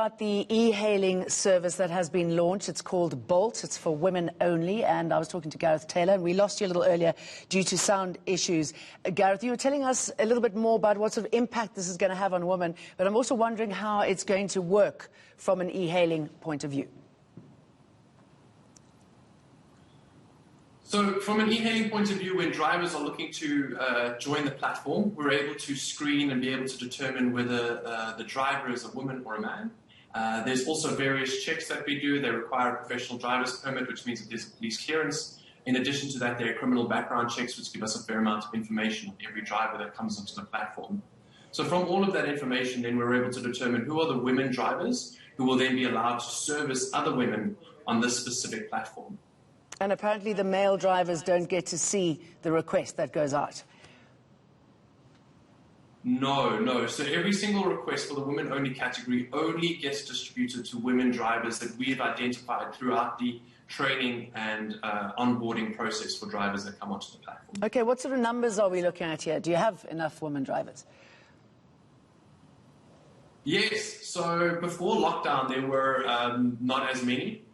about the e-hailing service that has been launched. It's called Bolt. It's for women only. And I was talking to Gareth Taylor, and we lost you a little earlier due to sound issues. Gareth, you were telling us a little bit more about what sort of impact this is going to have on women, but I'm also wondering how it's going to work from an e-hailing point of view. So from an e-hailing point of view, when drivers are looking to join the platform, we're able to screen and be able to determine whether the driver is a woman or a man. There's also various checks that we do. They require a professional driver's permit, which means that there's police clearance. In addition to that, there are criminal background checks, which give us a fair amount of information on every driver that comes onto the platform. So from all of that information, then we're able to determine who are the women drivers who will then be allowed to service other women on this specific platform. And apparently the male drivers don't get to see the request that goes out. No. So every single request for the women-only category only gets distributed to women drivers that we've identified throughout the training and onboarding process for drivers that come onto the platform. Okay, what sort of numbers are we looking at here? Do you have enough women drivers? Yes. So before lockdown, there were not as many.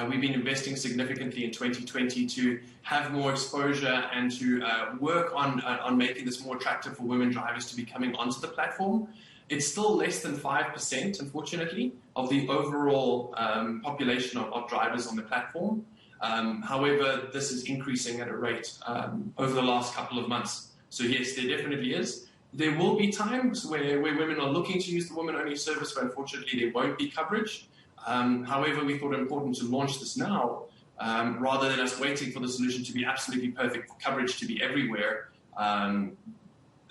We've been investing significantly in 2020 to have more exposure and to work on making this more attractive for women drivers to be coming onto the platform. It's still less than 5%, unfortunately, of the overall population of drivers on the platform. However, this is increasing at a rate over the last couple of months. So yes, there definitely is. There will be times where women are looking to use the women-only service, but unfortunately there won't be coverage. However, we thought it important to launch this now, rather than us waiting for the solution to be absolutely perfect, for coverage to be everywhere.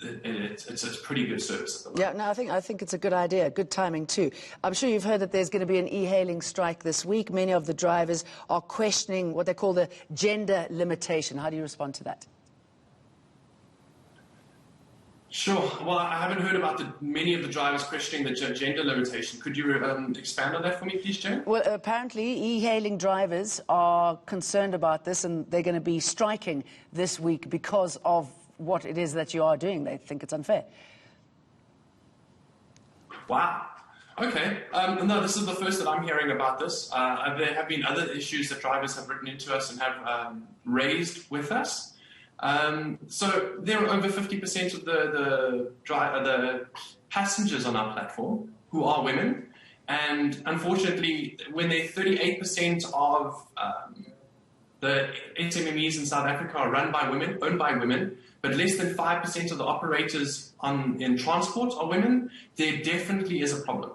It's a pretty good service at the moment. Yeah, no, I think it's a good idea, good timing too. I'm sure you've heard that there's going to be an e-hailing strike this week. Many of the drivers are questioning what they call the gender limitation. How do you respond to that? Sure. Well, I haven't heard about many of the drivers questioning the gender limitation. Could you expand on that for me, please, Jane? Well, apparently e-hailing drivers are concerned about this, and they're going to be striking this week because of what it is that you are doing. They think it's unfair. Wow. Okay. No, this is the first that I'm hearing about this. There have been other issues that drivers have written into us and have raised with us. So there are over 50% of the passengers on our platform who are women, and unfortunately, when they're 38% of the SMMEs in South Africa are run by women, owned by women, but less than 5% of the operators in transport are women, there definitely is a problem.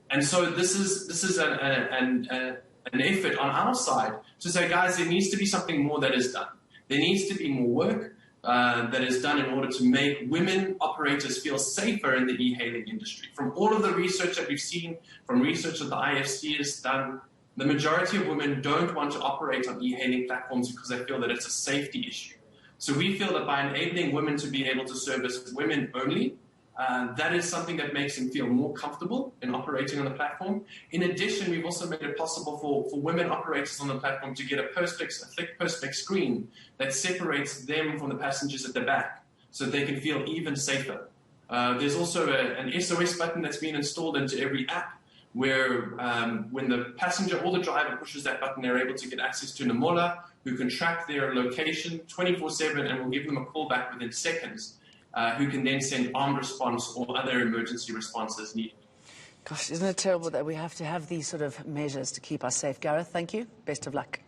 And so this is an effort on our side to say, guys, there needs to be something more that is done. There needs to be more work that is done in order to make women operators feel safer in the e-hailing industry. From all of the research that we've seen, from research that the IFC has done, the majority of women don't want to operate on e-hailing platforms because they feel that it's a safety issue. So we feel that by enabling women to be able to service women only, that is something that makes them feel more comfortable in operating on the platform. In addition, we've also made it possible for women operators on the platform to get a thick Perspex screen that separates them from the passengers at the back so that they can feel even safer. There's also an SOS button that's been installed into every app where when the passenger or the driver pushes that button, they're able to get access to Namola, who can track their location 24/7 and will give them a call back within seconds. Who can then send armed response or other emergency responses needed. Gosh, isn't it terrible that we have to have these sort of measures to keep us safe? Gareth, thank you. Best of luck.